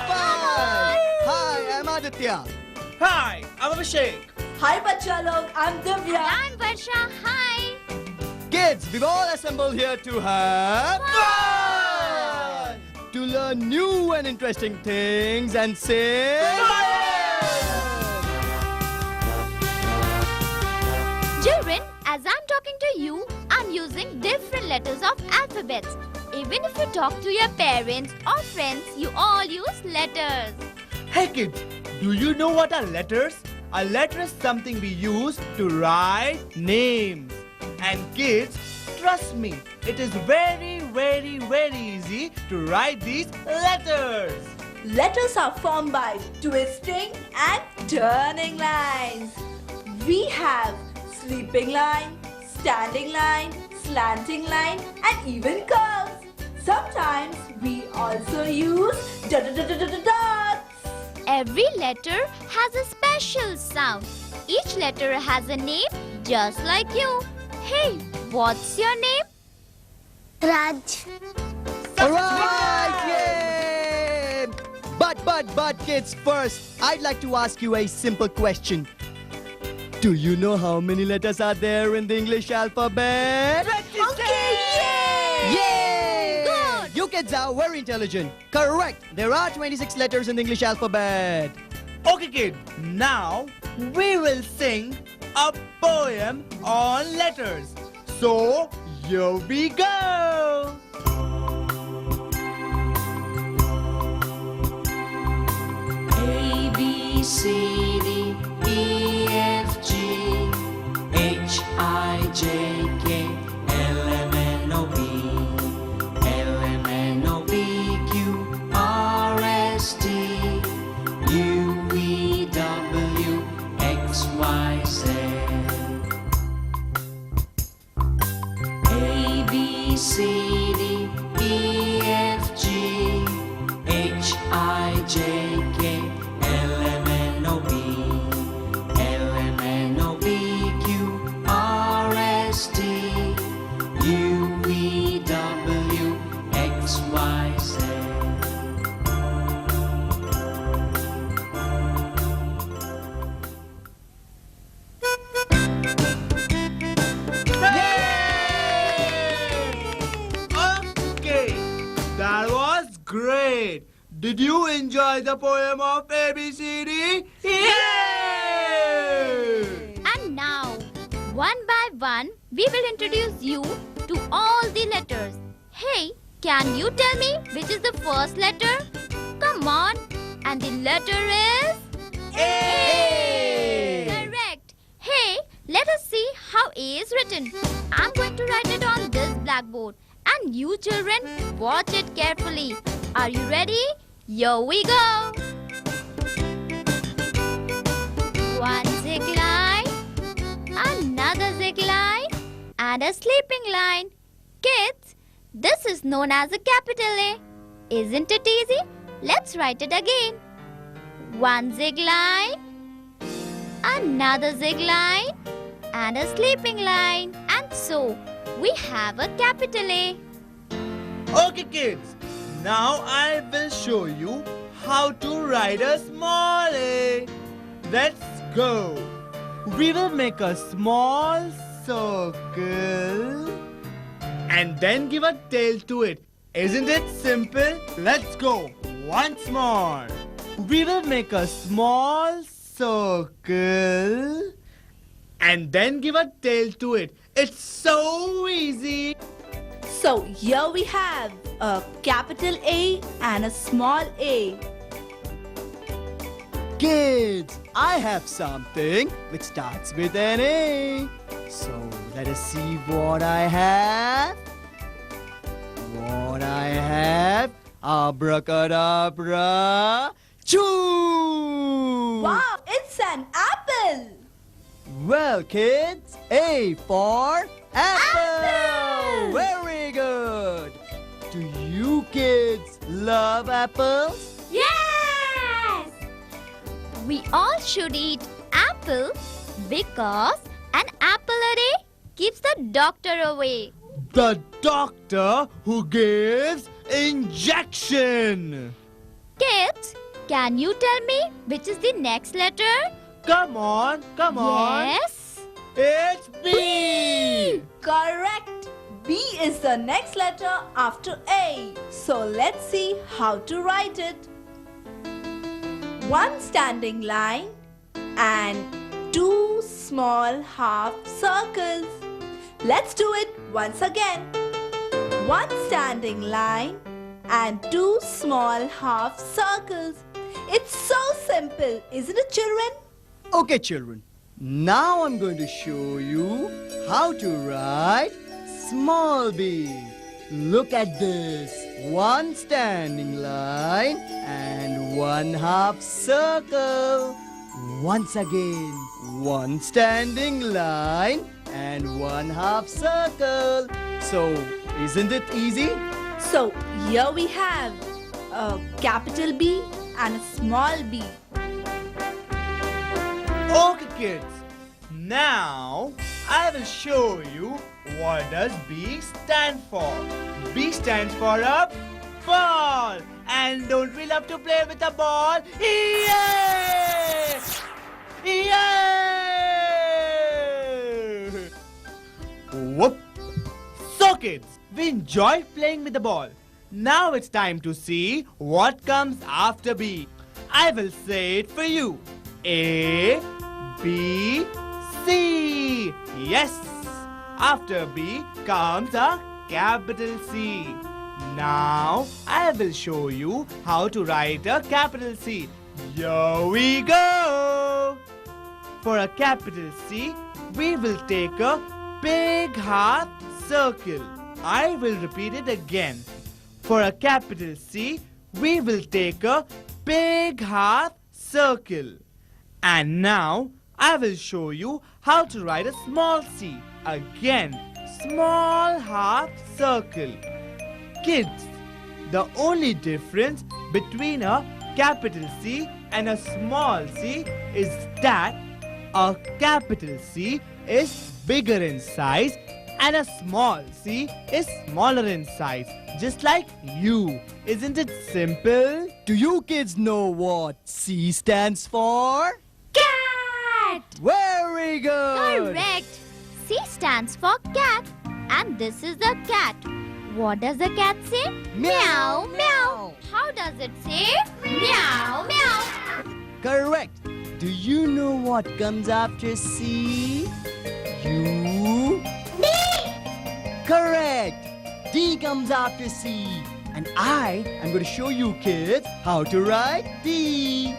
five. Hi, I'm Aditya. Hi, I'm Abhishek. Hi बच्चा लोग, I'm Divya. I'm Varsha. Hi. Kids, we've all assembled here to have fun! To learn new and interesting things and say Children, as I'm talking to you, I'm using different letters of alphabets. Even if you talk to your parents or friends, you all use letters. Hey kids, do you know what are letters? A letter is something we use to write names. And kids, trust me, it is very easy to write these letters. Letters are formed by twisting and turning lines. We have sleeping line, standing line, slanting line, and even curves. Sometimes we also use dots. Every letter has a special sound. Each letter has a name just like you. Hey, what's your name? Raj. Alright, yay! But kids, first, I'd like to ask you a simple question. Do you know how many letters are there in the English alphabet? Okay, yay! Yay! Good! You kids are very intelligent. Correct. There are 26 letters in the English alphabet. Okay kid, now we will sing a poem on letters. So, here we go! A, B, C, D, E, F, G, H, I, J, K, L, M, N, O, P, L, M, N, O, P, Q, R, S, T, U, V, W, X, Y, Z. A, B, C, D, E, F, G, H, I, J, K, L, M, N, O, P, L, M, N, O, P, Q, R, S, T, U, V, W, X, Y, Z. Okay, that was great. Did you enjoy the poem of ABCD? Yay! And now, one by one, we will introduce you to all the letters. Hey, can you tell me which is the first letter? Come on. And the letter is A! Correct. Hey, let us see how A is written. I'm going to write it on this blackboard. And you children, watch it carefully. Are you ready? Here we go. One zig line, another zig line, and a sleeping line. Kids, this is known as a capital A. Isn't it easy? Let's write it again. One zig line, another zig line, and a sleeping line. And so, we have a capital A. Okay kids, now I will show you how to write a small a. Let's go. We will make a small circle and then give a tail to it. Isn't it simple? Let's go. Once more. We will make a small circle and then give a tail to it. It's so easy. So here we have a capital A and a small a. Kids, I have something which starts with an A. So let us see what I have. What I have. Abracadabra. Choo! Wow, it's an apple. Well, kids, A for apple. Apple! Very good. Do you kids love apples? Yes! We all should eat apple because an apple a day keeps the doctor away. The doctor who gives injection. Kids, can you tell me which is the next letter? Come on, come on. Yes. It's B. Correct. B is the next letter after A. So let's see how to write it. One standing line and two small half circles. Let's do it once again. One standing line and two small half circles. It's so simple, isn't it, children? Okay, children. Now I'm going to show you how to write small b. Look at this. One standing line and one half circle. Once again, one standing line and one half circle. So, isn't it easy? So here we have a capital B and a small b. Okay, kids. Now I will show you what does B stand for. B stands for a ball. And don't we love to play with a ball? Yay! Yay! Whoop! So kids, we enjoy playing with the ball. Now it's time to see what comes after B. I will say it for you. A, B, C. Yes! After B comes a capital C. Now I will show you how to write a capital C. Here we go! For a capital C, we will take a big half circle. I will repeat it again. For a capital C, we will take a big half circle. And now I will show you how to write a small c. Again, small half circle. Kids, the only difference between a capital C and a small c is that a capital C is bigger in size and a small c is smaller in size. Just like you. Isn't it simple? Do you kids know what C stands for? Cat. Very good! Correct. C stands for cat. And this is the cat. What does the cat say? Meow, Meow. How does it say? Meow, meow. Correct. Do you know what comes after C? U. D. Correct. D comes after C. And I am going to show you kids how to write D.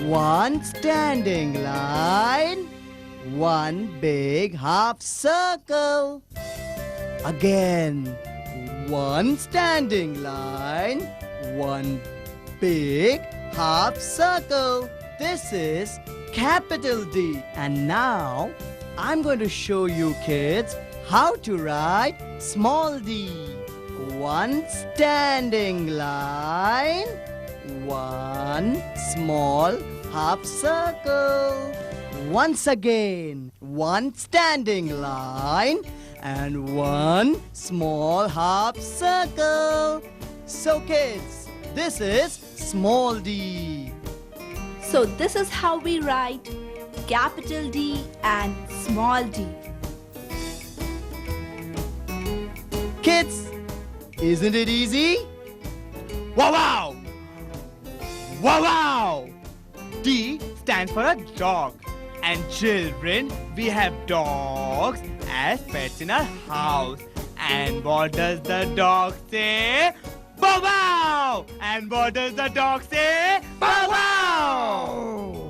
One standing line, one big half circle. Again, one standing line, one big half circle. This is capital D. And now I'm going to show you kids how to write small d. One standing line, one small half circle. Once again, one standing line and one small half circle. So kids, this is small d. So this is how we write capital D and small d. Kids, isn't it easy? Wow, wow! Wow, wow! D stands for a dog. And children, we have dogs as pets in our house. And what does the dog say? Bow wow! And what does the dog say? Bow wow!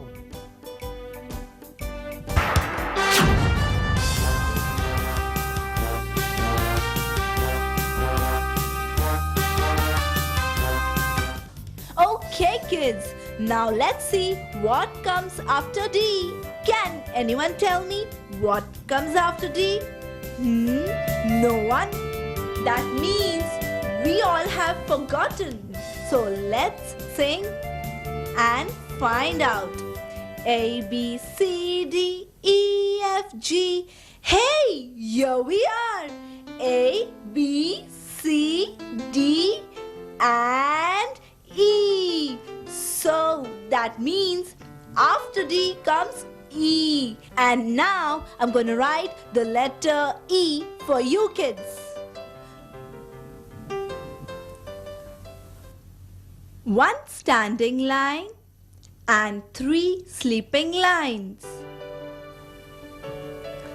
Okay kids, now let's see what comes after D. Can anyone tell me what comes after D? No one? That means we all have forgotten. So let's sing and find out. A, B, C, D, E, F, G. Hey, here we are. A, B, C, D, and That means after D comes E. And now I'm going to write the letter E for you kids. One standing line and 3 sleeping lines.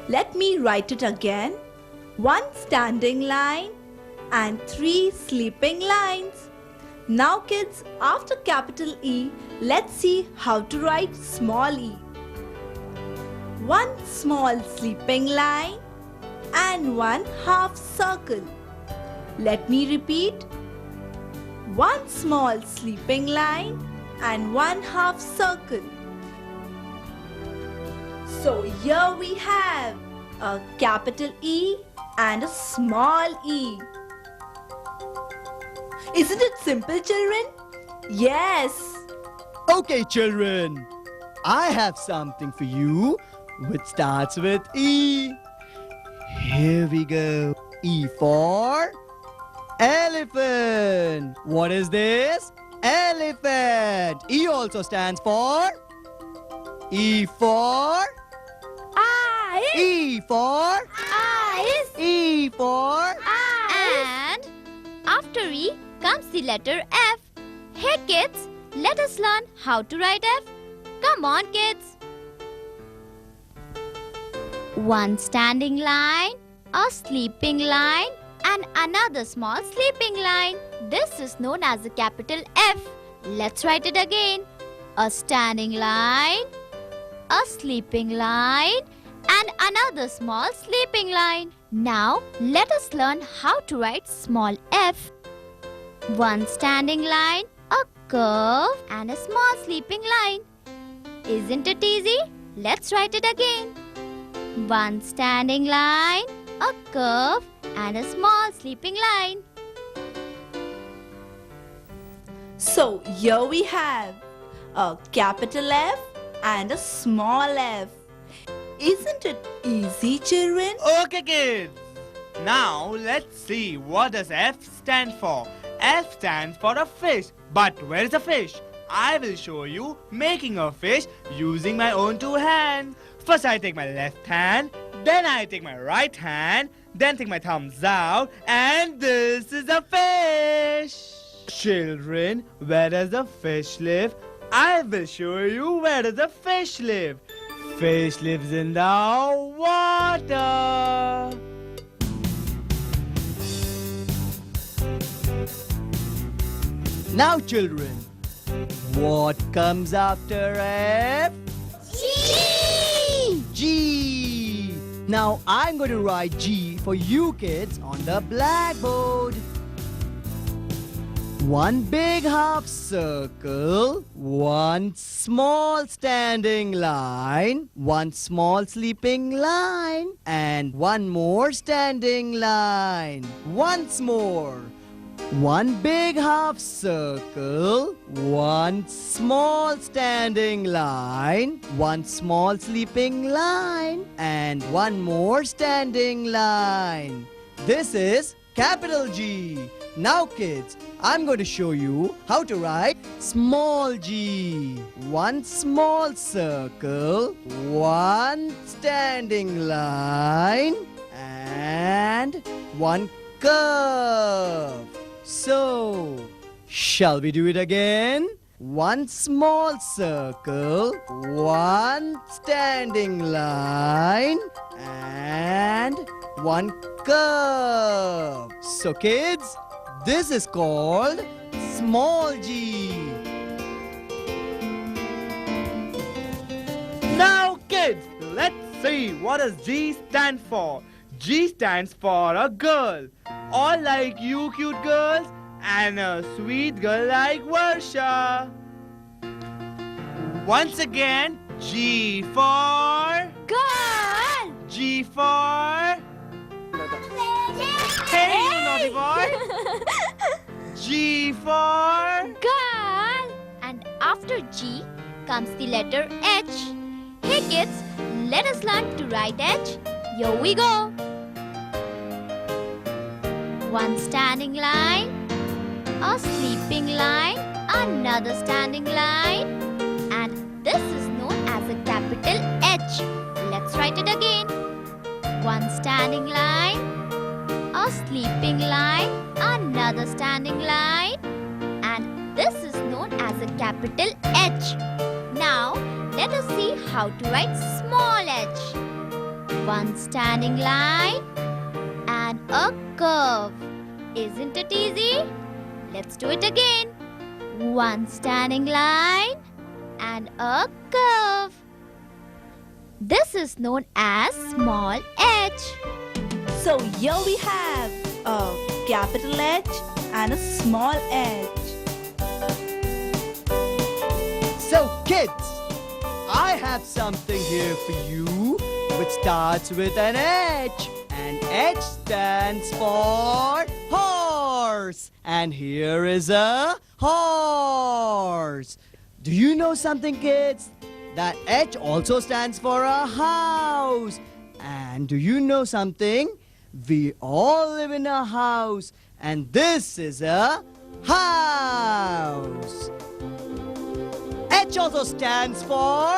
Let me write it again. One standing line and 3 sleeping lines. Now kids, after capital E, let's see how to write small e. One small sleeping line and 1 half circle. Let me repeat. One small sleeping line and 1 half circle. So here we have a capital E and a small e. Isn't it simple, children? Yes. Okay, children. I have something for you which starts with E. Here we go. E for elephant. What is this? Elephant. E also stands for E for Eyes. E for Eyes. E for And after E comes the letter F. Hey kids, let us learn how to write F. Come on kids. One standing line, a sleeping line, and another small sleeping line. This is known as the capital F. Let's write it again. A standing line, a sleeping line, and another small sleeping line. Now, let us learn how to write small f. One standing line, a curve, and a small sleeping line. Isn't it easy? Let's write it again. One standing line, a curve, and a small sleeping line. So here we have a capital F and a small f. Isn't it easy, children? Okay, kids. Now let's see what does F stand for. F stands for a fish. But where is the fish? I will show you making a fish using my own 2 hands. First I take my left hand, then I take my right hand, then take my thumbs out, and this is a fish. Children, where does the fish live? I will show you where does the fish live. Fish lives in the water. Now, children, what comes after F? G! G. Now, I'm going to write G for you kids on the blackboard. One big half circle, one small standing line, one small sleeping line, and one more standing line. Once more. One big half circle, one small standing line, one small sleeping line, and one more standing line. This is capital G. Now kids, I'm going to show you how to write small g. One small circle, one standing line, and one curve. So, shall we do it again? One small circle, one standing line, and one curve. So kids, this is called small g. Now kids, let's see what does G stand for. G stands for a girl. All like you cute girls and a sweet girl like Varsha. Once again, G for Girl! G for Hey, you naughty boy. G for Girl! And after G comes the letter H. Hey kids, let us learn to write H. Here we go. One standing line, a sleeping line, another standing line, this is known as a capital H. Let's write it again. One standing line, a sleeping line, another standing line, and this is known as a capital H. Now, let us see how to write small h. One standing line and a curve. Isn't it easy? Let's do it again. One standing line and a curve. This is known as small h. So here we have a capital H and a small h. So kids, I have something here for you which starts with an H. And H stands for horse. And here is a horse. Do you know something, kids? That H also stands for a house. And do you know something? We all live in a house. And this is a house. H also stands for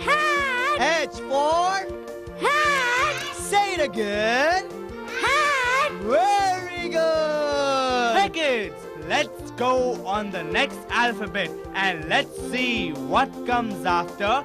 Hat! H for Hat! say it again. Hat! Very good. Hey kids, let's go on the next alphabet and let's see what comes after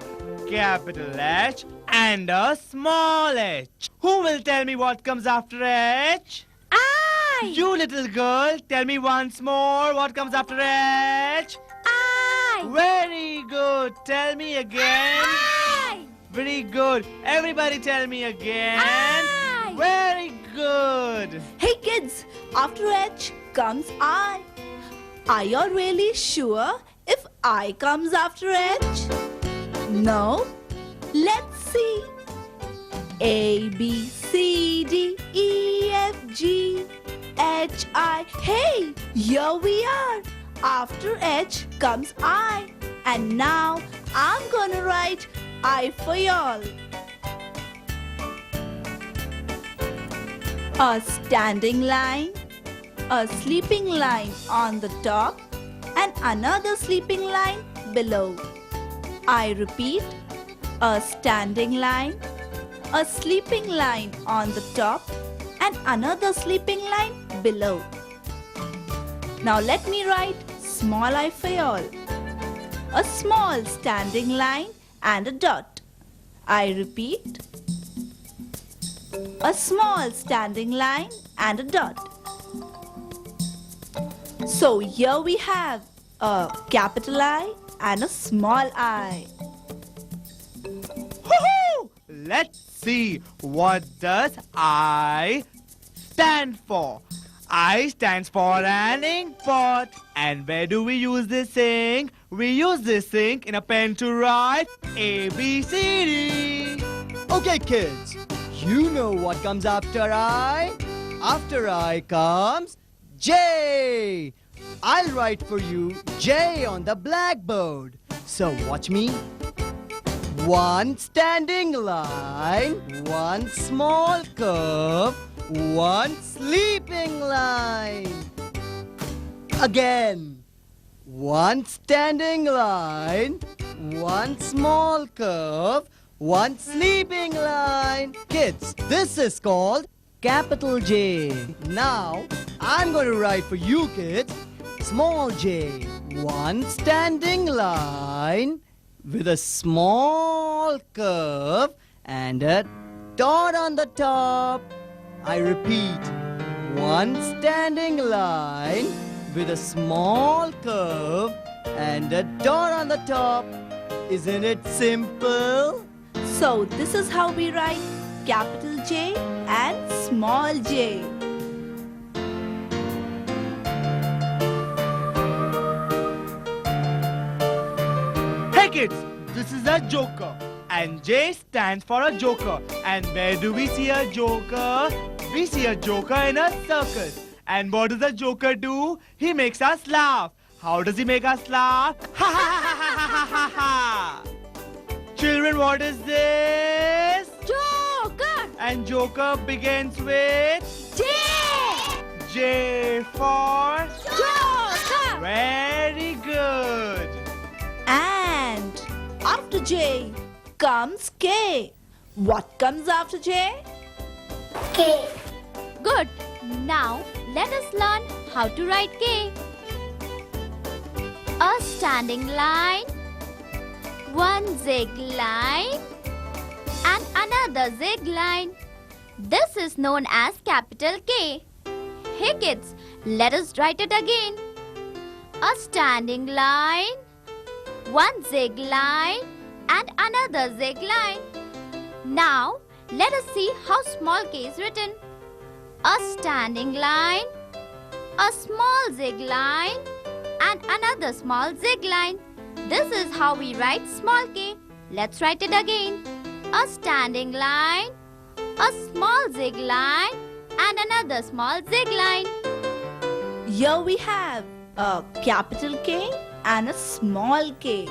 capital H and a small h. Who will tell me what comes after H? I! You little girl, tell me once more what comes after H. I! Very good. Tell me again. I! Very good. Everybody tell me again. I! Very good. Hey kids, after H comes I. Are you really sure if I comes after H? No? Let's see. A, B, C, D, E, F, G, H, I. Hey, here we are. After H comes I. And now I'm gonna write I for y'all. A standing line, a sleeping line on the top, and another sleeping line below. I repeat, a standing line, a sleeping line on the top, and another sleeping line below. Now let me write small I for y'all. A small standing line and a dot. I repeat, a small standing line and a dot. So here we have a capital I and a small I. Woohoo! Let's see, what does I stand for? I stands for an ink pot. And where do we use this ink? We use this ink in a pen to write A, B, C, D. Okay, kids, you know what comes after I? After I comes J. I'll write for you J on the blackboard. So watch me. One standing line, one small curve, one sleeping line. Again. One standing line, one small curve, one sleeping line. Kids, this is called capital J. Now, I'm going to write for you kids small j. One standing line with a small curve and a dot on the top. I repeat, one standing line with a small curve and a dot on the top. Isn't it simple? So this is how we write capital J and small j. Hey kids, this is a joker. And J stands for a joker. And where do we see a joker? We see a joker in a circus. And what does the joker do? He makes us laugh. How does he make us laugh? Ha ha ha ha ha ha ha! Children, what is this? Joker! And joker begins with J! J for Joker! very good. And after J comes K. What comes after J? K. Good. Now let us learn how to write K. A standing line, one zig line, and another zig line. This is known as capital K. Hey kids, let us write it again. A standing line, one zig line, and another zig line. Now, let us see how small k is written. A standing line, a small zig line, and another small zig line. This is how we write small k. Let's write it again. A standing line, a small zig line, and another small zig line. Here we have a capital K and a small k.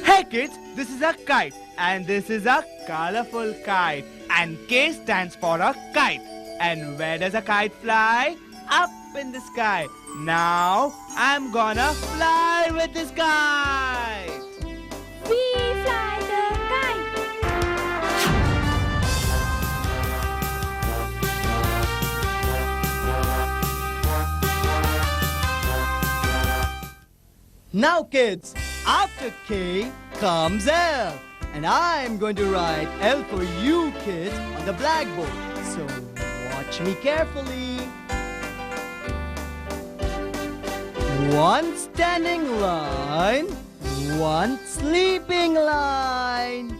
Hey kids, this is a kite and this is a colorful kite. And K stands for a kite. And where does a kite fly? Up in the sky. Now I'm gonna fly with this kite. We fly the kite. Now kids, after K comes L. And I'm going to write L for you kids on the blackboard. So watch me carefully. One standing line, one sleeping line.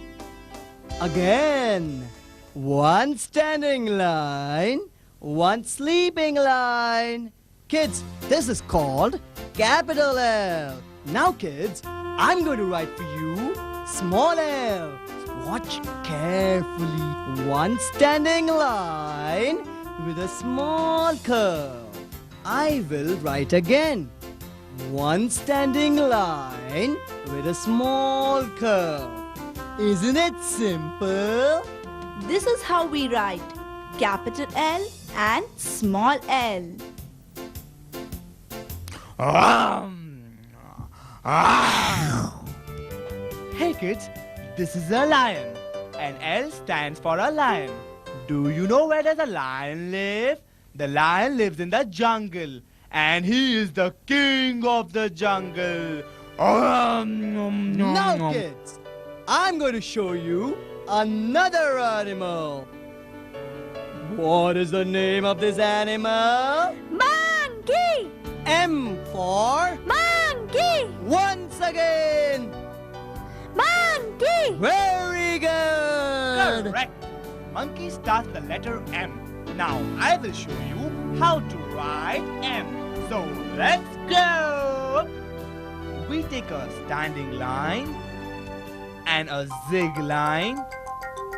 Again, one standing line, one sleeping line. Kids, this is called capital L. Now kids, I'm going to write for you small l. Watch carefully. One standing line with a small curve. I will write again. One standing line with a small curve. Isn't it simple? This is how we write capital L and small l. Hey kids, this is a lion. And L stands for a lion. Do you know where does a lion live? The lion lives in the jungle. And he is the king of the jungle. Now kids, I'm going to show you another animal. What is the name of this animal? Monkey! M for Monkey! once again. Monkey! Very good. Correct. Monkey starts the letter M. Now I will show you how to write M. So let's go. We take a standing line and a zig line.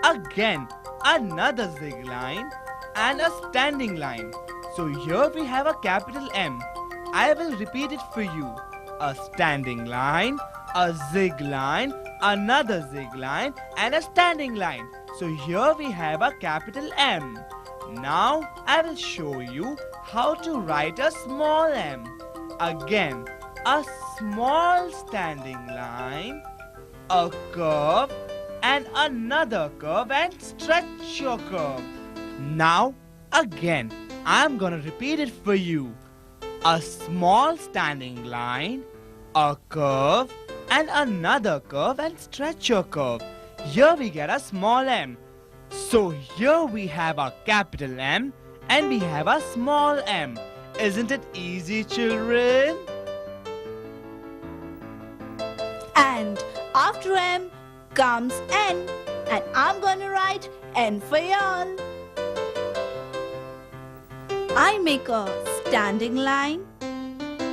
Again, another zig line and a standing line. So here we have a capital M. I will repeat it for you. A standing line, a zig line, another zig line, and a standing line. So here we have a capital M. Now I will show you how to write a small m. Again, a small standing line, a curve, and another curve, and stretch your curve. Now again, I'm gonna repeat it for you. A small standing line, a curve, and another curve, and stretch your curve. Here we get a small m. So here we have a capital M and we have a small m. Isn't it easy, children? And after M comes N. And I'm gonna write N for y'all. I make a standing line,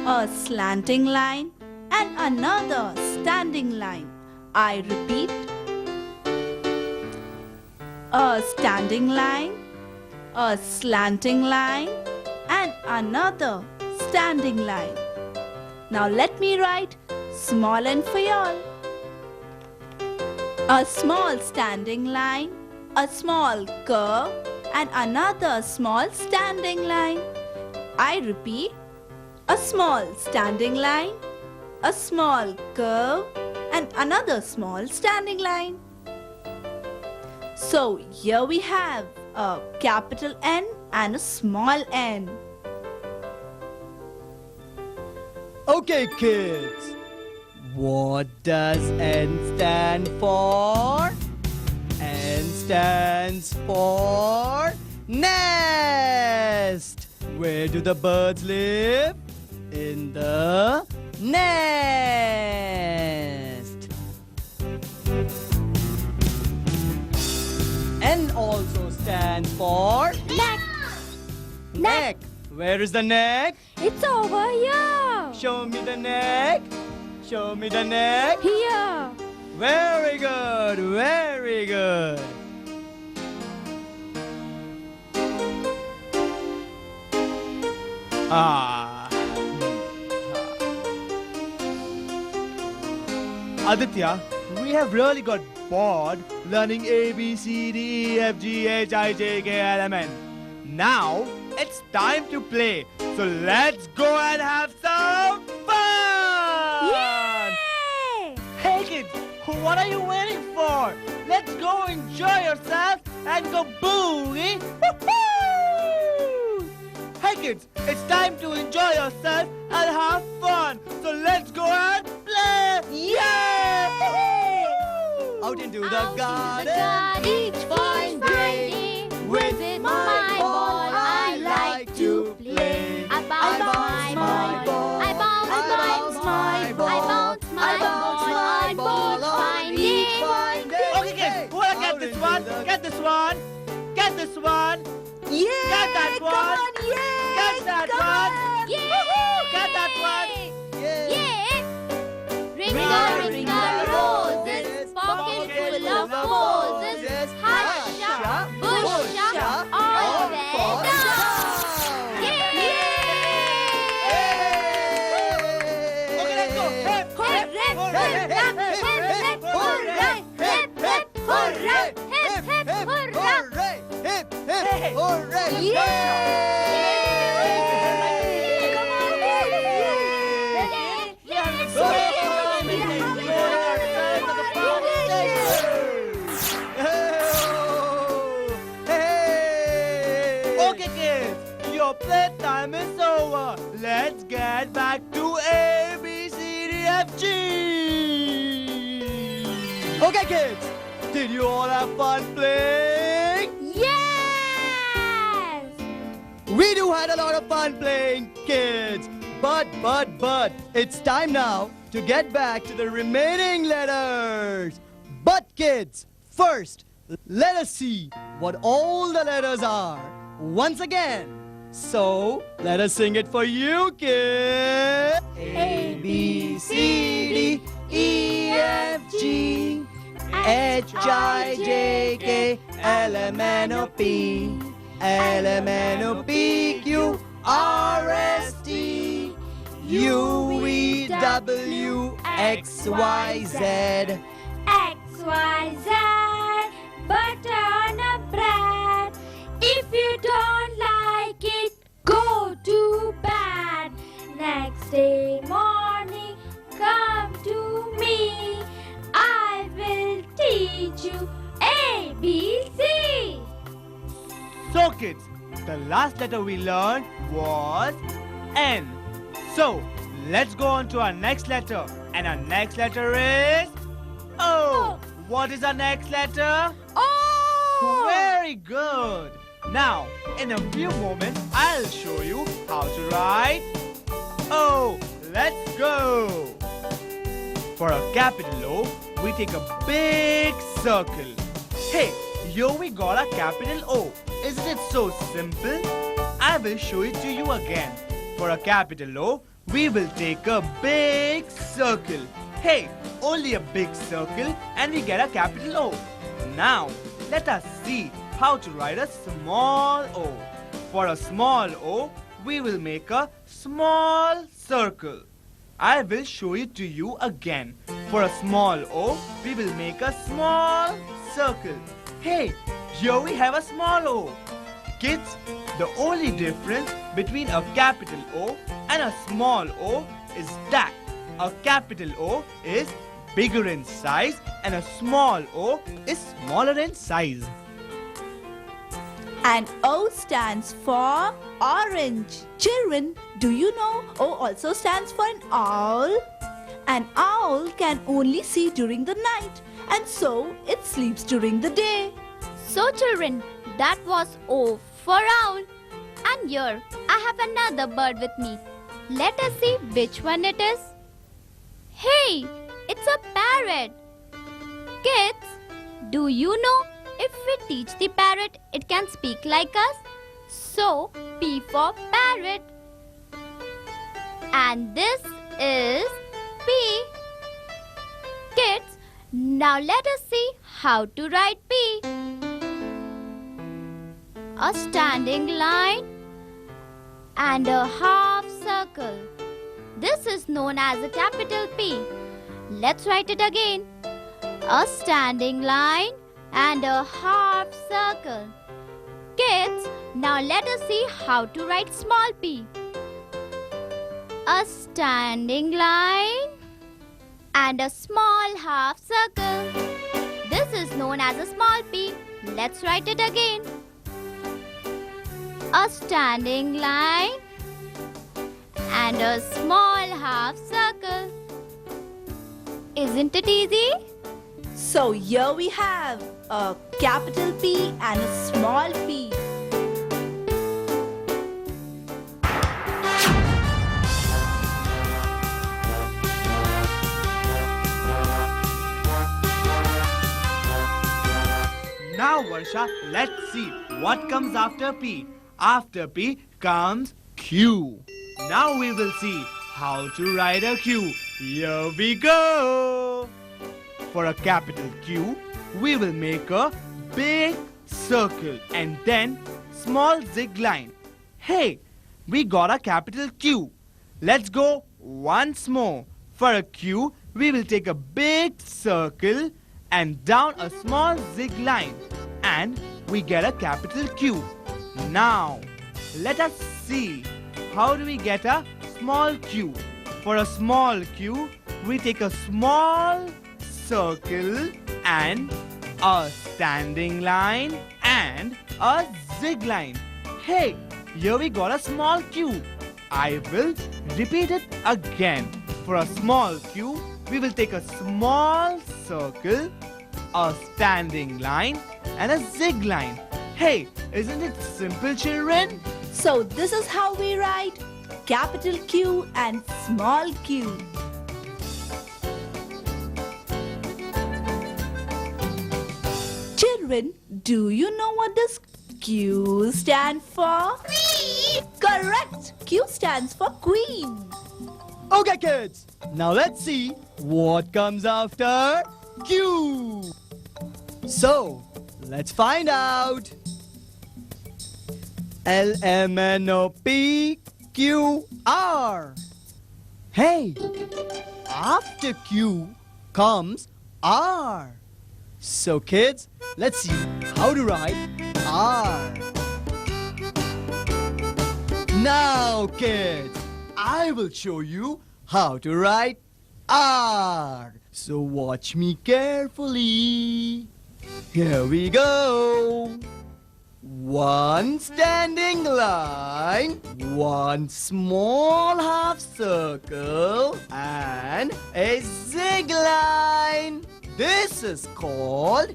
a slanting line, and another standing line. I repeat. A standing line, a slanting line, and another standing line. Now let me write small n for y'all. A small standing line, a small curve, and another small standing line. I repeat, a small standing line, a small curve, and another small standing line. So here we have a capital N and a small n. Okay, kids. What does N stand for? N stands for nest. Where do the birds live? In the nest. N also stands for Neck. neck. Where is the neck? It's over here. Show me the neck. Show me the neck. Here. Very good, very good. Aditya, we have really got bored learning A, B, C, D, E, F, G, H, I, J, K, L, M, N. Now it's time to play. So let's go and have some fun! Yay! Hey kids, what are you waiting for? Let's go enjoy yourself and go boogie! Woo-hoo! Hey kids, it's time to enjoy yourself and have fun. So let's go and play! Yay! Out into the Out garden. in the garden each fine day. With my ball I like to play. I bounce my ball. I bounce my ball. I bounce my ball on each fine day. Okay kids, who wanna get this one? Get this one! Get this one! Yay! Get that Come one. on, yay! Get that Come one. on. Yay! Get that one. Yeah. Yay! Ring a roses, pocket full of posies. Hush, bush, all fell down. Yay! Okay, let's go. Hip, hip, hip, hip, Hooray! Hip, hip, hooray! Okay, kids, your playtime is over. Let's get back to A, B, C, D, F, G. Okay, kids, did you all have fun playing? Yes! We do had a lot of fun playing, kids. But, it's time now to get back to the remaining letters. But, kids, first, let us see what all the letters are once again. So, let us sing it for you, kids. A, B, C, D, E, F, G, H, I, J, K, L, M, N, O, P, L, M, N, O, P, Q, R, S, T, U, V, W, X, Y, Z. X, Y, Z, butter on a bread. If you don't like it, go to bed. Next day morning, come to me. I will teach you A, B, C. So, kids, the last letter we learned was N. So, let's go on to our next letter. And our next letter is O. What is our next letter? Oh! Very good. Now, in a few moments, I'll show you how to write O. Let's go. For a capital O, we take a big circle. Hey, here we got a capital O. Isn't it so simple? I will show it to you again. For a capital O, we will take a big circle. Hey, only a big circle and we get a capital O. Now, let us see how to write a small O. For a small O, we will make a small circle. I will show it to you again. For a small O, we will make a small circle. Hey, here we have a small O. Kids, the only difference between a capital O and a small o is that a capital O is bigger in size and a small o is smaller in size. And O stands for orange. Children, do you know O also stands for an owl? An owl can only see during the night, and so it sleeps during the day. So children, that was O for owl. And here I have another bird with me. Let us see which one it is. Hey, it's a parrot. Kids, do you know if we teach the parrot, it can speak like us? So, P for parrot. And this is P. Kids, now let us see how to write P. A standing line and a half circle. This is known as a capital P. Let's write it again. A standing line and a half circle. Kids, now let us see how to write small p. A standing line and a small half circle. This is known as a small p. Let's write it again. A standing line and a small half circle. Isn't it easy? So here we have a capital P and a small p. Now, Varsha, let's see what comes after P. After P comes Q. Now we will see how to write a Q. Here we go. For a capital Q, we will make a big circle and then small zig line. Hey, we got a capital Q. Let's go once more. For a Q, we will take a big circle and down a small zig line, and we get a capital Q. Now, let us see how do we get a small q. For a small q, we take a small circle and a standing line and a zig line. Hey, here we got a small q. I will repeat it again. For a small q, we will take a small circle, a standing line and a zig line. Hey, isn't it simple, children? So this is how we write capital Q and small q. Children, do you know what this Q stands for? Correct! Q stands for queen. Okay, kids. Now let's see what comes after Q. So, let's find out. LMNOPQR. Hey, after Q comes R. So, kids, let's see how to write R. Now, kids, I will show you how to write R. So watch me carefully. Here we go. One standing line, one small half circle, and a zig line. This is called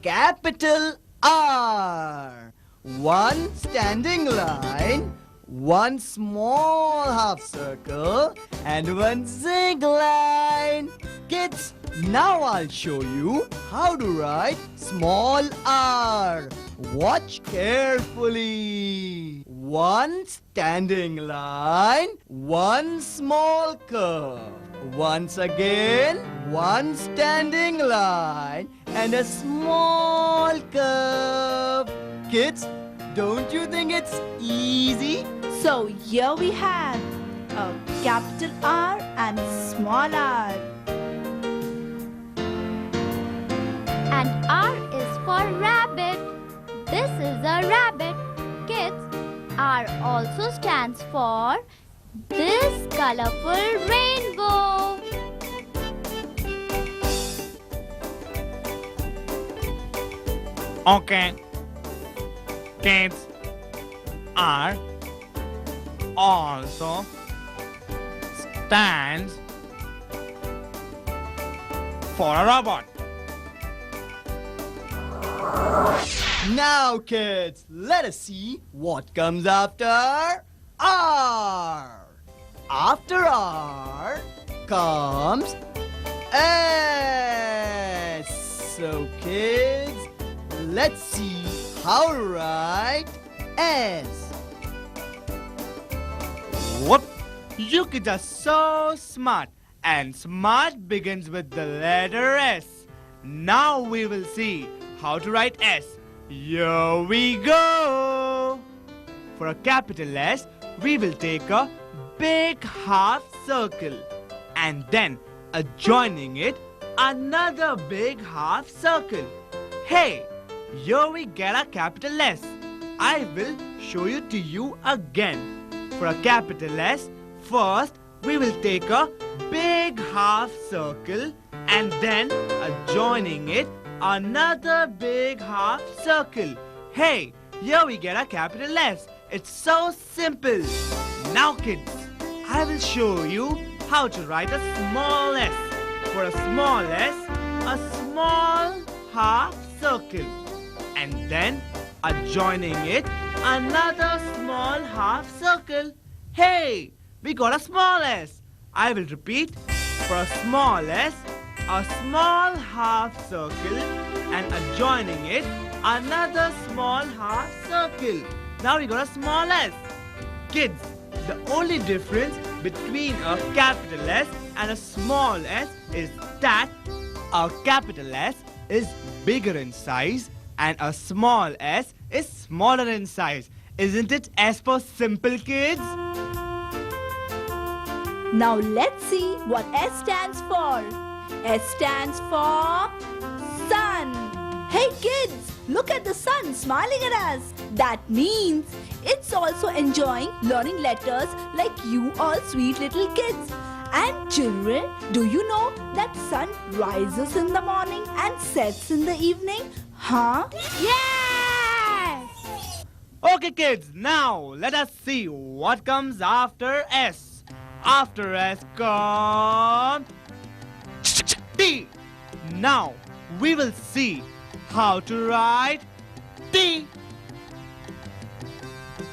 capital R. One standing line, one small half circle and one zig line. Kids, now I'll show you how to write small r. Watch carefully. One standing line, one small curve. Once again, one standing line and a small curve. Kids, don't you think it's easy? So here we have a capital R and small r. And R is for rabbit. a rabbit. Kids, R also stands for this colorful rainbow. Okay. Kids, R also stands for a robot. Now, kids, let us see what comes after R. After R comes S. So, kids, let's see how to write S. What? You kids are so smart. And smart begins with the letter S. Now we will see how to write S. Here we go. For a capital S, we will take a big half circle. And then adjoining it, another big half circle. Hey, here we get a capital S. I will show it to you again. For a capital S, first we will take a big half circle and then adjoining it another big half circle. Hey, here we get a capital S. It's so simple. Now kids, I will show you how to write a small s. For a small s, a small half circle. And then adjoining it another small half circle. Hey, we got a small s. I will repeat. For a small s, a small half circle and adjoining it another small half circle. Now we got a small s. Kids, the only difference between a capital S and a small s is that a capital S is bigger in size and a small s is smaller in size. Isn't it as per simple, kids? Now let's see what S stands for. S stands for sun. Hey kids, look at the sun smiling at us. That means it's also enjoying learning letters like you all sweet little kids. And children, do you know that sun rises in the morning and sets in the evening? Huh? Yes! Okay kids, now let us see what comes after S. After S comes T. Now we will see how to write T.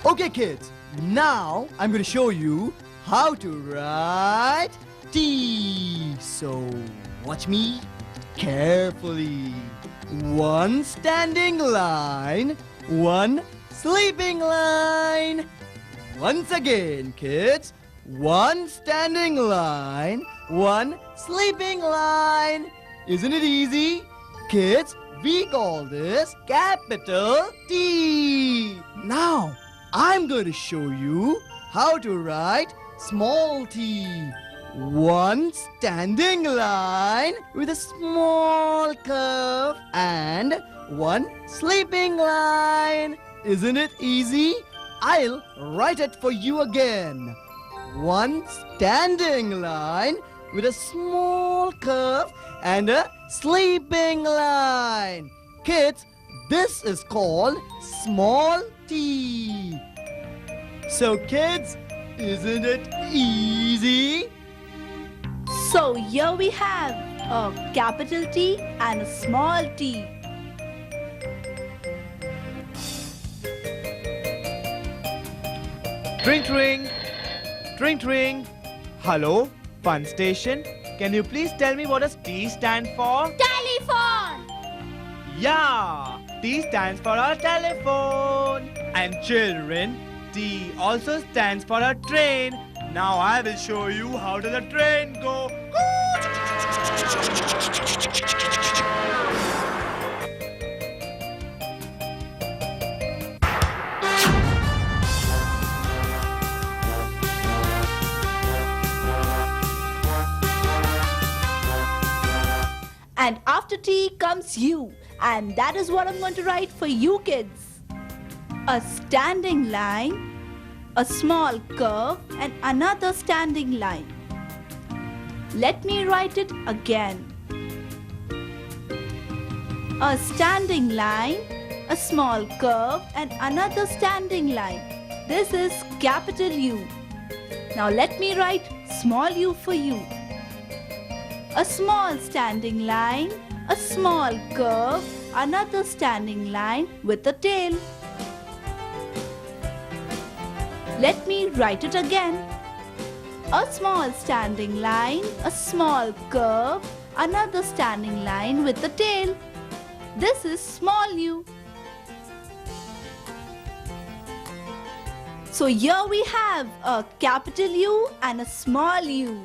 Okay, kids, now I'm going to show you how to write T. So, watch me carefully. One standing line, one sleeping line. Once again, kids, one standing line, one sleeping line. Isn't it easy? Kids, we call this capital T. Now, I'm going to show you how to write small t. One standing line with a small curve and one sleeping line. Isn't it easy? I'll write it for you again. One standing line with a small curve and a sleeping line. Kids, this is called small t. So kids, isn't it easy? So here we have a capital T and a small t. Ring ring. Ring ring. Hello, fun station. Can you please tell me what does T stand for? Telephone! Yeah, T stands for a telephone. And children, T also stands for a train. Now I will show you how does a train go. And after T comes U. And that is what I'm going to write for you kids. a standing line, a small curve, and another standing line. Let me write it again. A standing line, a small curve, and another standing line. This is capital U. Now let me write small u for you. A small standing line, a small curve, another standing line with a tail. Let me write it again. A small standing line, a small curve, another standing line with a tail. This is small u. So here we have a capital U and a small u.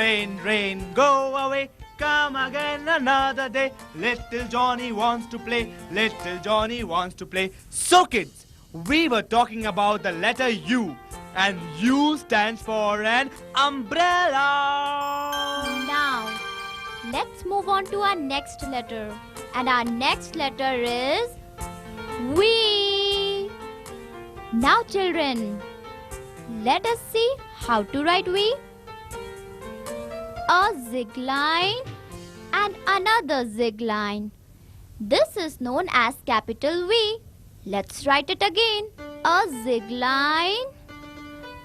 Rain, rain, go away. Come again another day. Little Johnny wants to play. Little Johnny wants to play. So kids, we were talking about the letter U. And U stands for an umbrella. Now, let's move on to our next letter. And our next letter is V. Now children, let us see how to write V. A zig line and another zig line. This is known as capital V. Let's write it again. A zig line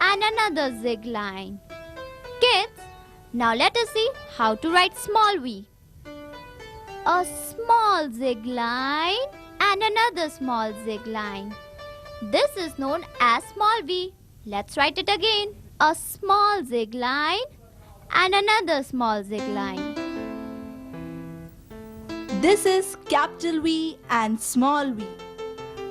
and another zig line. Kids, now let us see how to write small v. A small zig line and another small zig line. This is known as small v. Let's write it again. A small zig line and another small zig line. This is capital V and small v.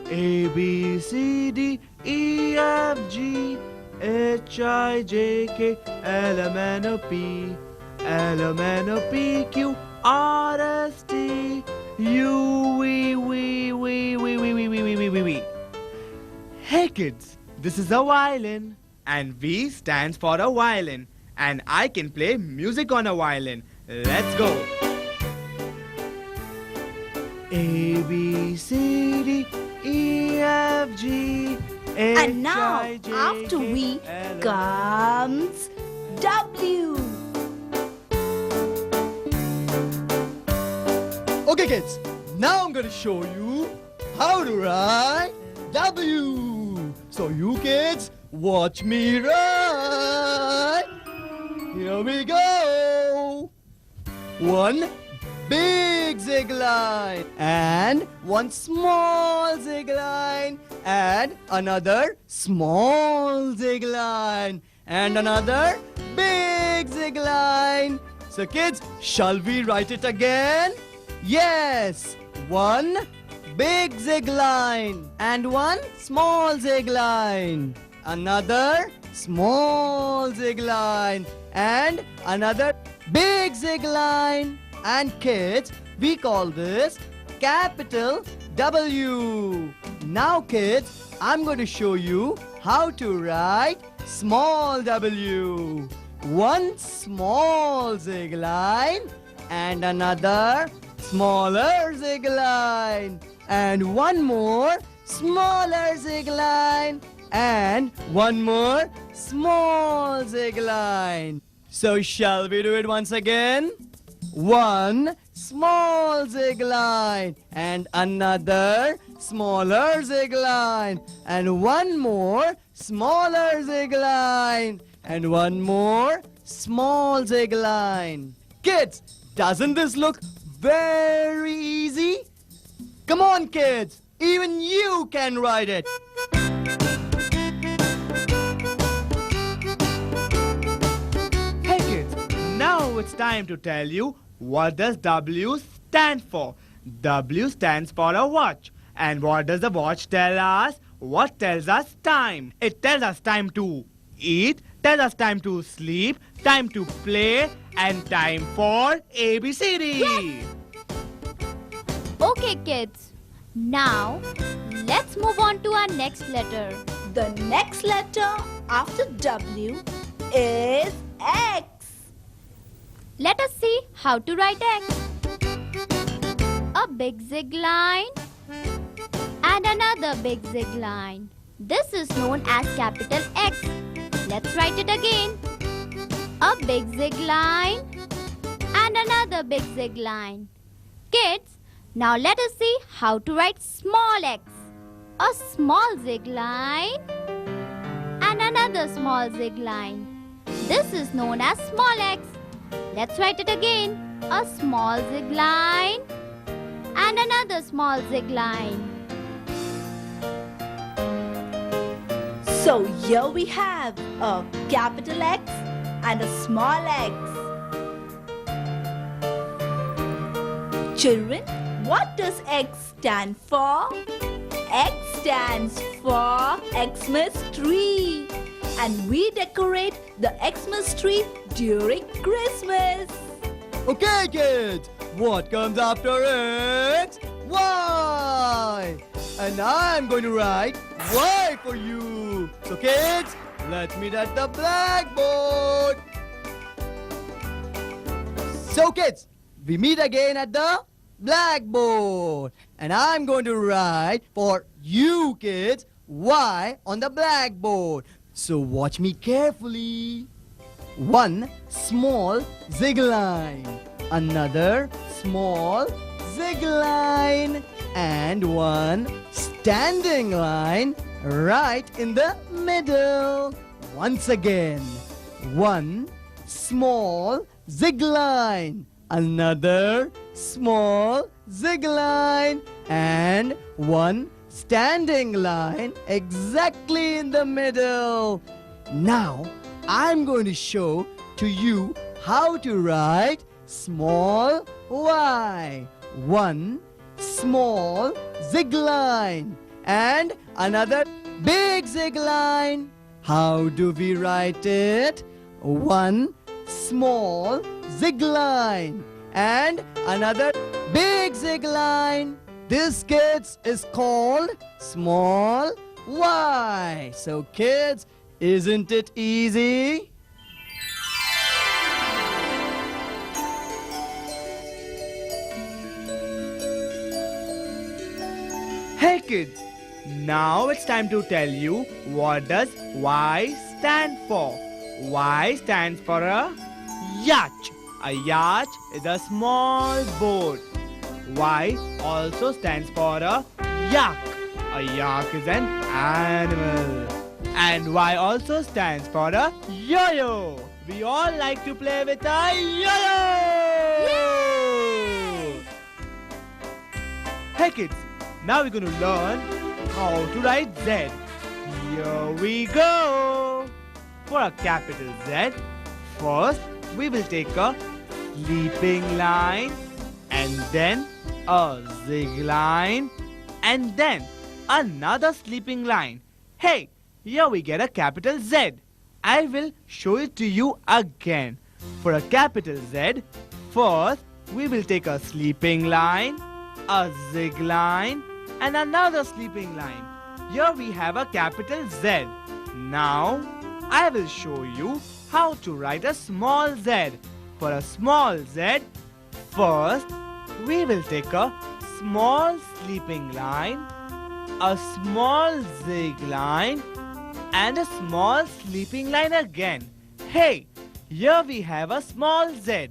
A, B, C, D, E, F, G, H, I, J, K, L, M, N, O, P, L, M, N, O, P, Q, R, S, T, U, V. Hey kids, this is a violin and V stands for a violin and I can play music on a violin. Let's go. A, B, C, D, E, F, G, H, And now, I, J, after K, V L, M, comes W. Okay, kids, now I'm going to show you how to write W. So you kids, watch me write. Here we go. One big zig line and one small zig line and another small zig line and another big zig line. So kids, shall we write it again? Yes, one big zig line and one small zig line, another small zig line and another big zig line. And kids, we call this capital W. Now kids, I'm going to show you how to write small w. One small zig line and another smaller zig line and one more smaller zig line and one more small zig line. So shall we do it once again? One small zig line and another smaller zig line and one more smaller zig line and one more small zig line. Kids, doesn't this look very easy? Come on kids, even you can write it. Hey kids, now it's time to tell you what does W stand for. W stands for a watch. And what does the watch tell us? What tells us time? It tells us time to eat, tells us time to sleep, time to play, and time for ABCD. Yes. Okay kids, now let's move on to our next letter. The next letter after W is X. Let us see how to write X. A big zig line and another big zig line. This is known as capital X. Let's write it again. A big zig line and another big zig line. Kids, now let us see how to write small x. A small zig line and another small zig line. This is known as small x. Let's write it again. A small zig line and another small zig line. So here we have a capital X and a small x. Children, what does X stand for? X stands for Xmas tree. And we decorate the Xmas tree during Christmas. Okay, kids, what comes after X? Y! And I'm going to write Y for you. So, kids, let's meet at the blackboard. So, kids, we meet again at the blackboard. And I'm going to write for you, kids, Y on the blackboard. So, watch me carefully. One small zig line, another small zig line, and one standing line right in the middle. Once again, one small zig line, another small zig line, and one standing line exactly in the middle. Now, I'm going to show to you how to write small y. One small zig line and another big zig line. How do we write it? One small zig line and another big zig line. This, kids, is called small y. So, kids, isn't it easy? Hey kids, now it's time to tell you what does Y stand for. Y stands for a yacht. A yacht is a small boat. Y also stands for a yak. A yak is an animal. And Y also stands for a yo-yo. We all like to play with a yo-yo! Hey kids, now we're going to learn how to write Z. Here we go. For a capital Z, first we will take a sleeping line and then a zig line and then another sleeping line. Hey, here we get a capital Z. I will show it to you again. For a capital Z, first we will take a sleeping line, a zig line, and another sleeping line. Here we have a capital Z. Now, I will show you how to write a small z. For a small z, first we will take a small sleeping line, a small zig line, and a small sleeping line again. Hey, here we have a small z.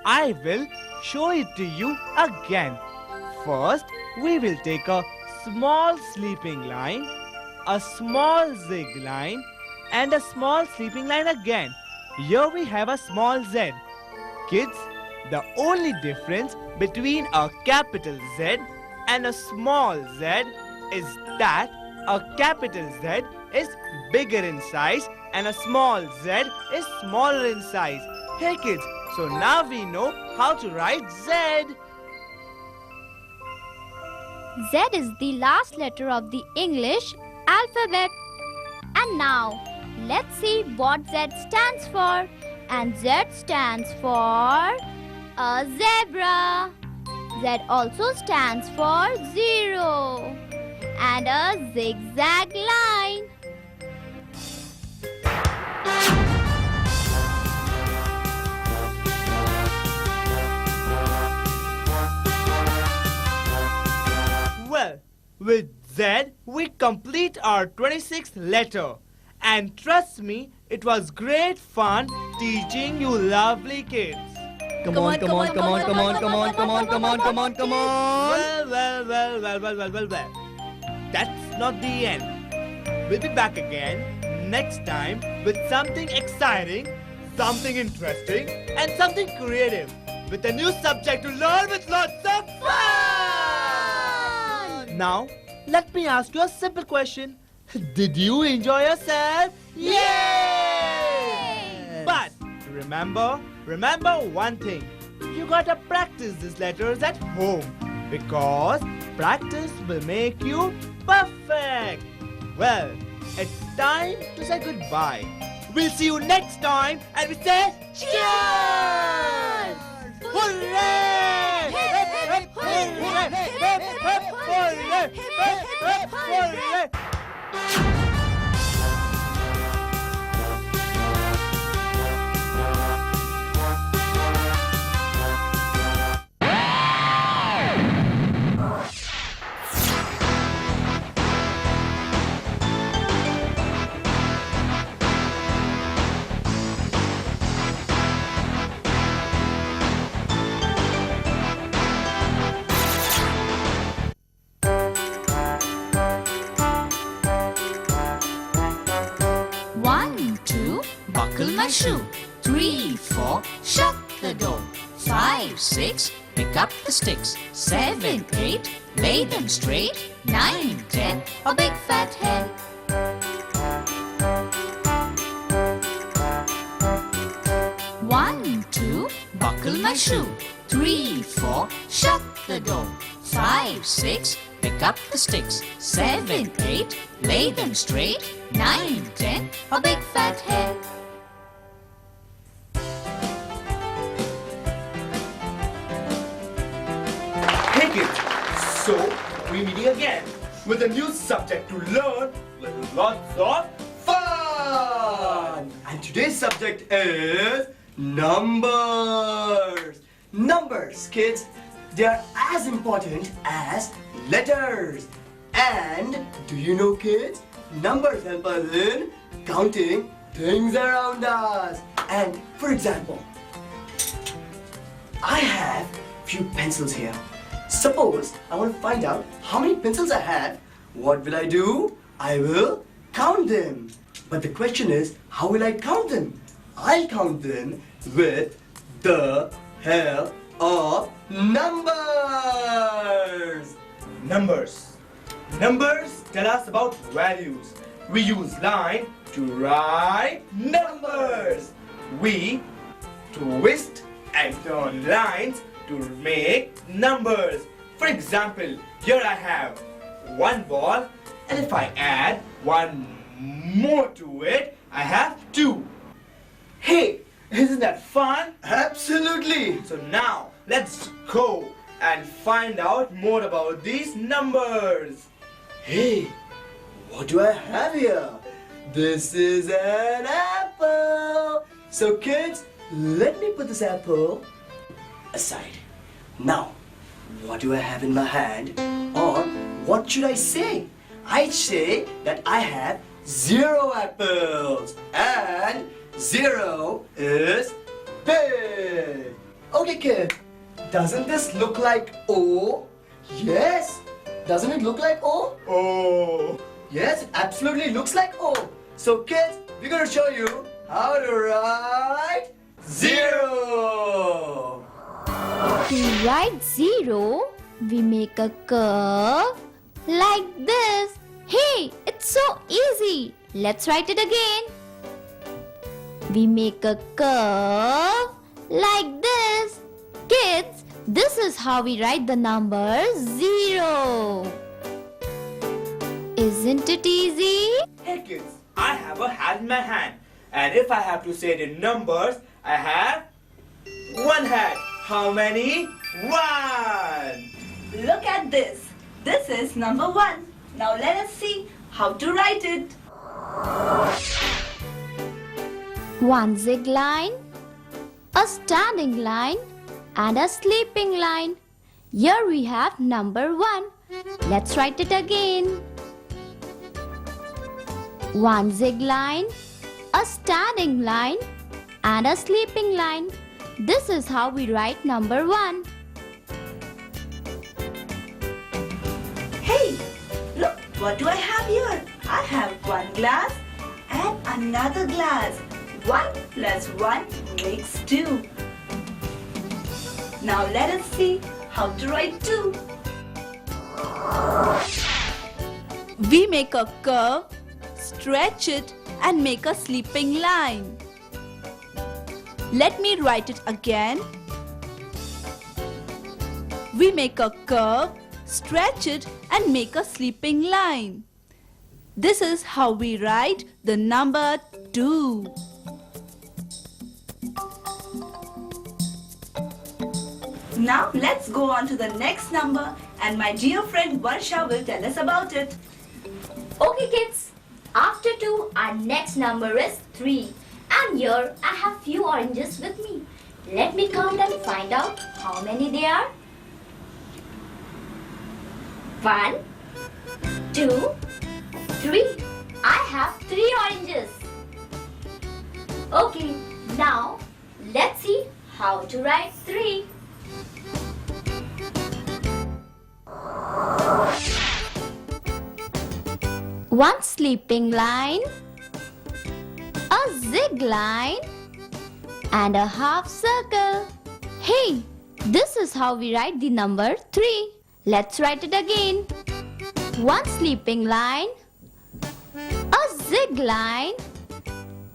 I will show it to you again. First, we will take a small sleeping line, a small zig line, and a small sleeping line again. Here we have a small z. Kids, the only difference between a capital Z and a small z is that a capital Z is bigger in size and a small z is smaller in size. Hey kids, so now we know how to write Z. Z is the last letter of the English alphabet. And now, let's see what Z stands for. And Z stands for a zebra. Z also stands for 0 and a zigzag line. With Z, we complete our 26th letter. And trust me, it was great fun teaching you lovely kids. Come on. Well. That's not the end. We'll be back again next time with something exciting, something interesting, and something creative. With a new subject to learn with lots of fun! Now, let me ask you a simple question. Did you enjoy yourself? Yay! But remember one thing. You gotta practice these letters at home because practice will make you perfect. Well, it's time to say goodbye. We'll see you next time and we say cheers! Hooray! Hooray! Buckle my shoe. 3, 4, shut the door. 5, 6, pick up the sticks. 7, 8, lay them straight. 9, 10, a big fat hen. 1, 2, buckle my shoe. 3, 4, shut the door. 5, 6, pick up the sticks. 7, 8, lay them straight. 9, 10, a big fat hen. Hey kids, so we're meeting again with a new subject to learn with lots of fun. And today's subject is numbers. Numbers, kids, they are as important as letters. And do you know, kids, numbers help us in counting things around us. And for example, I have few pencils here. Suppose I want to find out how many pencils I have. What will I do? I will count them. But the question is, how will I count them? I'll count them with the help of numbers. Numbers tell us about values. We use line to write numbers. We twist and turn lines to make numbers. For example, here I have one ball, and if I add one more to it, I have 2. Hey, isn't that fun? Absolutely. So now, let's go and find out more about these numbers. Hey, what do I have here? This is an apple. So kids, let me put this apple aside. Now, what do I have in my hand? Or what should I say? I'd say that I have 0 apples. And 0 is big. Okay, kid. Doesn't this look like O? Yes. Doesn't it look like O? Oh, Yes, it absolutely looks like O. So kids, we're going to show you how to write 0. To write 0, we make a curve like this. Hey, it's so easy. Let's write it again. We make a curve like this. Kids, this is how we write the number 0. Isn't it easy? hey kids, I have a hat in my hand. And if I have to say the numbers, I have 1 hat. How many? 1. Look at this. This is number 1. Now let us see how to write it. 1 zig line, a standing line, and a sleeping line. Here we have number 1. Let's write it again. One zig line, a standing line, and a sleeping line. This is how we write number 1. Hey, look, what do I have here? I have one glass and another glass. 1 plus 1 makes 2. Now let us see how to write 2. We make a curve, stretch it, and make a sleeping line. Let me write it again. We make a curve, stretch it, and make a sleeping line. This is how we write the number 2. Now let's go on to the next number, and my dear friend Varsha will tell us about it. Okay kids, after 2 our next number is 3. And here I have few oranges with me. Let me count and find out how many they are. 1, 2, 3. I have 3 oranges. Okay, now let's see how to write 3. One sleeping line, a zig line, and a half circle. Hey, this is how we write the number 3. Let's write it again. One sleeping line, a zig line,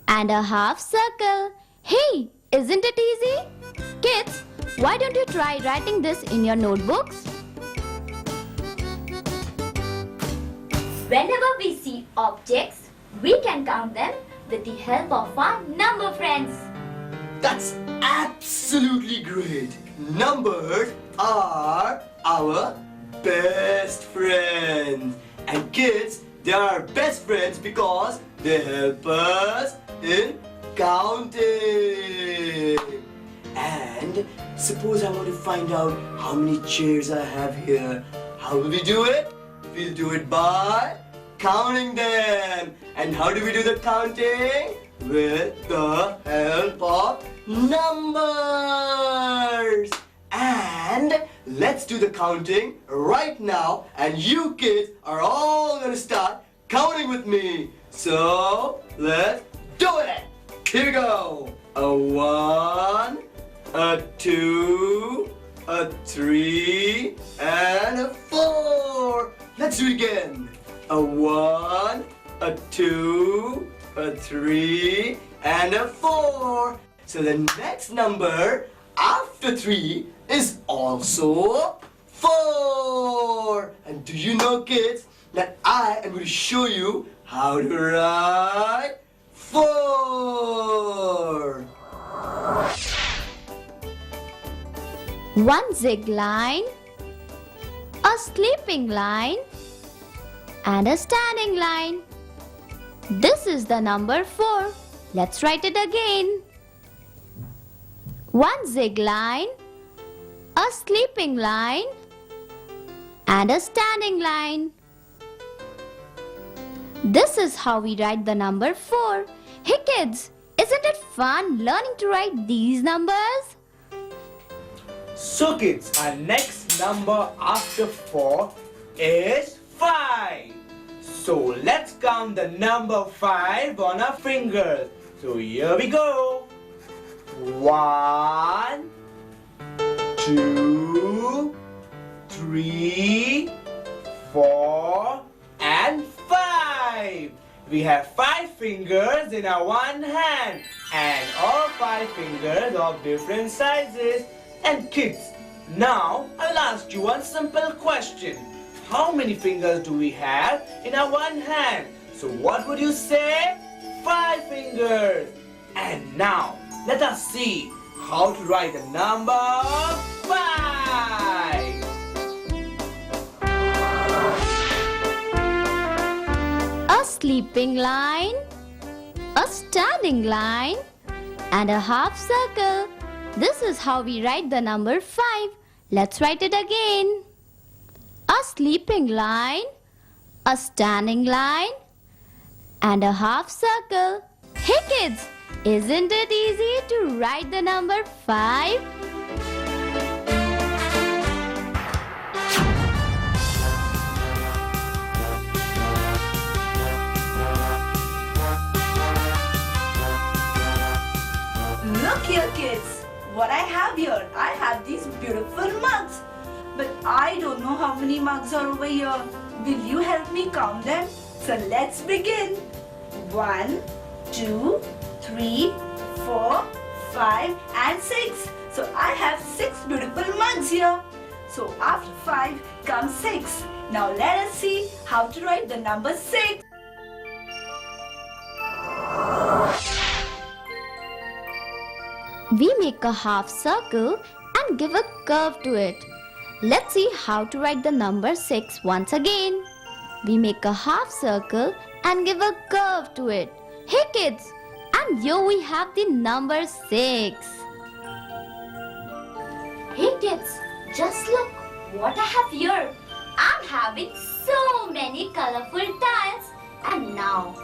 and a half circle. Hey, isn't it easy? Kids, why don't you try writing this in your notebooks? Whenever we see objects, we can count them with the help of our number friends. That's absolutely great. Numbers are our best friends. And kids, they are our best friends because they help us in counting. And suppose I want to find out how many chairs I have here. How will we do it? We'll do it by counting them. And how do we do the counting? With the help of numbers. And let's do the counting right now. And you kids are all going to start counting with me. So let's do it. Here we go. A 1, a 2, a 3, and a 4. Let's do it again. A 1, a 2, a 3, and a 4. So the next number after 3 is also 4. And do you know, kids, that I am going to show you how to write 4. One zig line, a sleeping line, and a standing line. This is the number 4. Let's write it again. One zig line, a sleeping line, and a standing line. This is how we write the number 4. Hey kids, isn't it fun learning to write these numbers? So kids, our next number after 4 is 5. So let's count the number 5 on our fingers. So here we go. 1, 2, 3, 4, and 5. We have 5 fingers in our one hand and all 5 fingers of different sizes. And kids, now I'll ask you one simple question. How many fingers do we have in our one hand? So what would you say? 5 fingers. And now let us see how to write the number 5. A sleeping line, a standing line, and a half circle. This is how we write the number 5. Let's write it again. A a sleeping line, a standing line, and a half circle. Hey kids, isn't it easy to write the number 5? Look here, kids. What I have here, I have these beautiful mugs. But I don't know how many mugs are over here. Will you help me count them? So let's begin. 1, 2, 3, 4, 5 and 6. So I have 6 beautiful mugs here. So after 5 comes 6. Now let us see how to write the number 6. We make a half circle and give a curve to it. Let's see how to write the number 6 once again. We make a half circle and give a curve to it. Hey kids, and here we have the number 6. Hey kids, just look what I have here. I'm having so many colorful tiles. And now,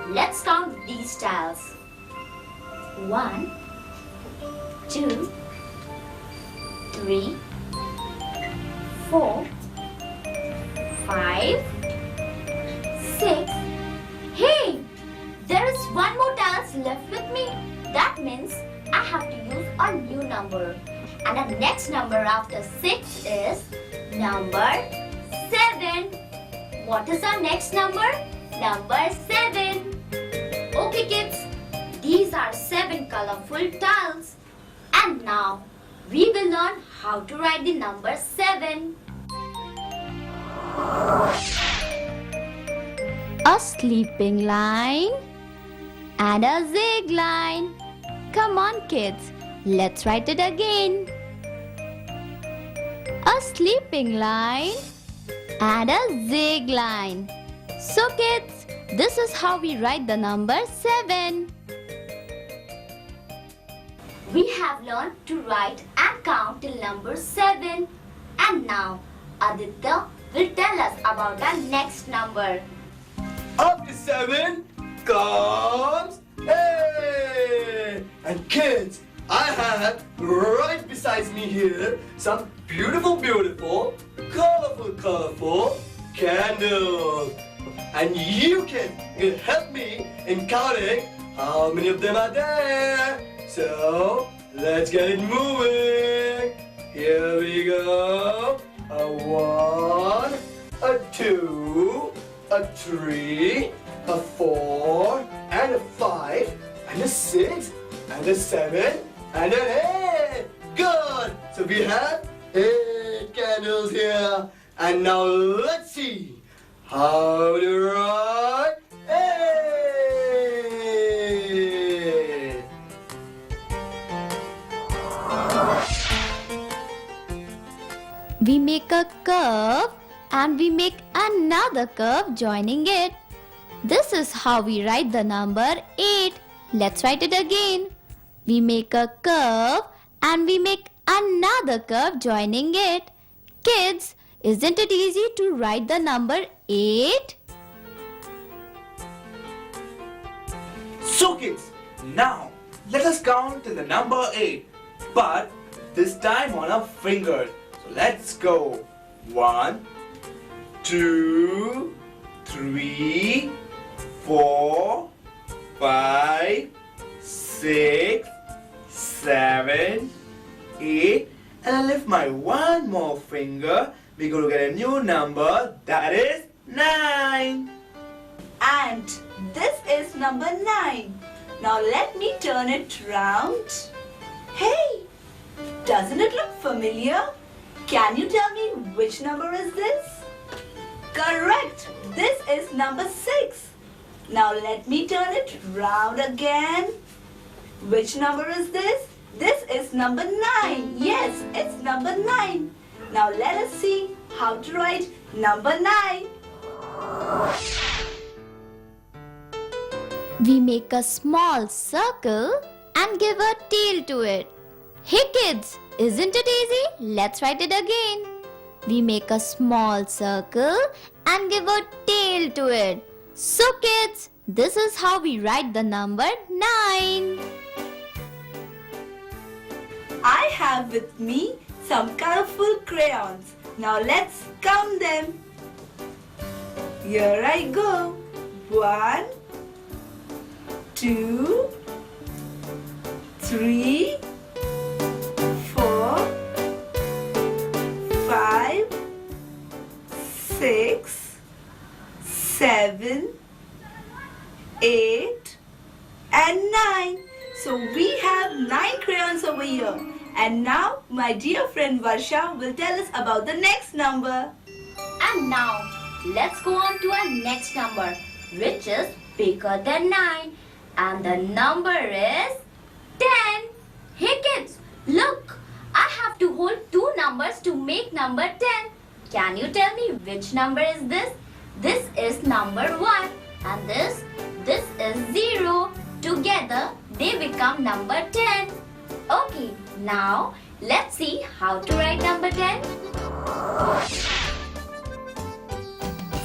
let's count these tiles. 1, 2, 3, 4, 5, 6. Hey! There is one more tiles left with me. That means I have to use a new number. And the next number after 6 is number 7. What is our next number? Number 7. Okay kids, these are 7 colorful tiles. And now, we will learn how to write the number 7. A sleeping line and a zig line. Come on kids, let's write it again. A sleeping line and a zig line. So kids, this is how we write the number 7. We have learned to write and count till number 7. And now, Aditya will tell us about the next number. After 7 comes 8. And kids, I have right beside me here some beautiful, colorful candles. And you can help me in counting how many of them are there. So, let's get it moving. Here we go. A 1, a 2, a 3, a 4, and a 5, and a 6, and a 7, and an 8. Good. So we have 8 candles here. And now let's see how to write 8. We make a curve and we make another curve joining it. This is how we write the number 8. Let's write it again. We make a curve and we make another curve joining it. Kids, isn't it easy to write the number 8? So kids, now let us count till the number 8. But this time on our fingers. So let's go. 1, 2, 3, 4, 5, 6, 7, 8. And I lift my one more finger. We're going to get a new number. That is 9. And this is number 9. Now let me turn it round. Hey, doesn't it look familiar? Can you tell me which number is this? Correct. This is number 6. Now let me turn it round again. Which number is this? This is number 9. Yes, it's number 9. Now let us see how to write number 9. We make a small circle and give a tail to it. Hey kids, isn't it easy? Let's write it again. we make a small circle and give a tail to it. So kids, this is how we write the number 9. I have with me some colorful crayons. Now let's count them. Here I go. 1, 2, 3, 4, 5, 6, 7, 8, and 9. So we have 9 crayons over here. And now my dear friend Varsha will tell us about the next number. And now, let's go on to our next number, which is bigger than 9. And the number is 10. Hey kids, look! I have to hold 2 numbers to make number 10. Can you tell me which number is this? This is number 1. And this is 0. Together, they become number 10. Okay, now let's see how to write number 10.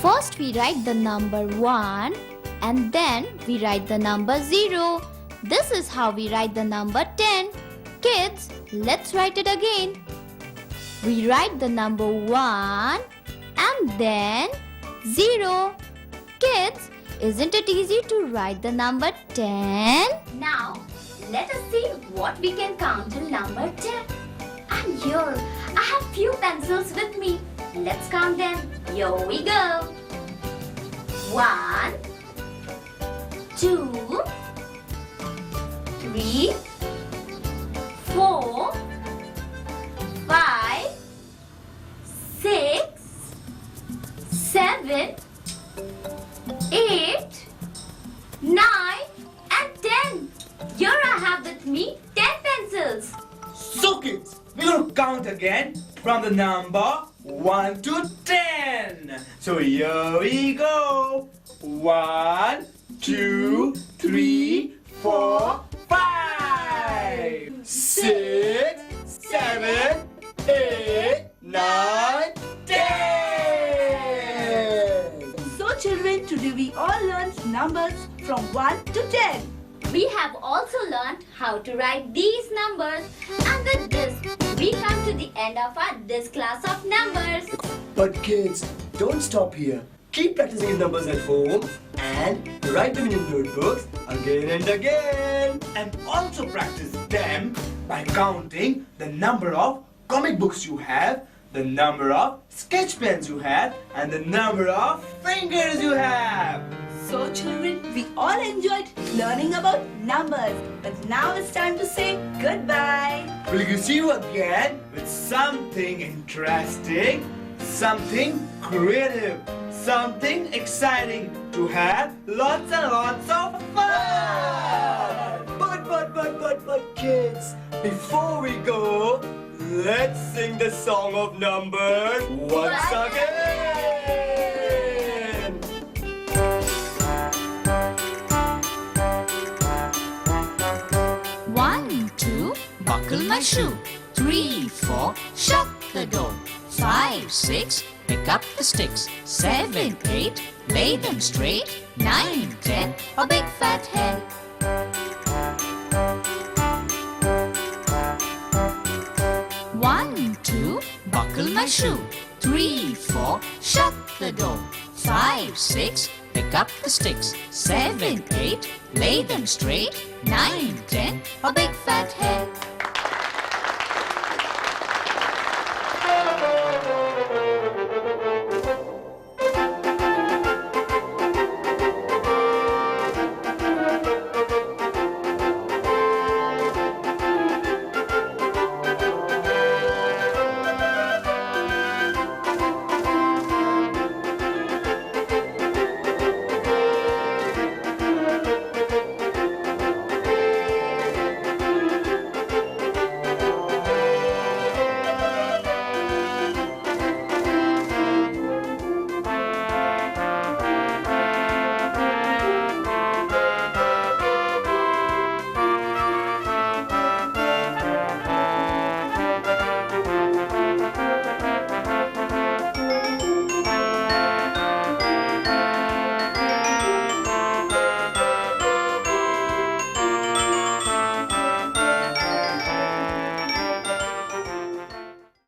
First we write the number 1 and then we write the number 0. This is how we write the number 10. Kids, let's write it again. We write the number 1 and then 0. Kids, isn't it easy to write the number 10? Now, let us see what we can count till number 10. And here, I have few pencils with me. Let's count them. Here we go. 1, 2, 3, 4, 5, 6, 7, 8, 9, and 10. Here I have with me 10 pencils. So kids, we're going to count again from the number 1 to 10. So here we go. 1, 2, 3, 4, 5, 6, 7, 8, 9, 10. So children, today we all learned numbers from 1 to 10. We have also learned how to write these numbers. And with this, we come to the end of our this class of numbers. But kids, don't stop here. Keep practicing these numbers at home and write them in your notebooks again and again. And also practice them by counting the number of comic books you have, the number of sketch pens you have, and the number of fingers you have. So children, we all enjoyed learning about numbers. But now it's time to say goodbye. We'll see you again with something interesting, something creative, something exciting to have lots and lots of fun. But kids, before we go, let's sing the song of numbers once again. 1, 2, buckle my shoe. 3, 4, shut the door. 5, 6, pick up the sticks. 7, 8, lay them straight. 9, 10, a big fat hen. 1, 2, buckle my shoe. 3, 4, shut the door. 5, 6, pick up the sticks. 7, 8, lay them straight. 9, 10, a big fat hen.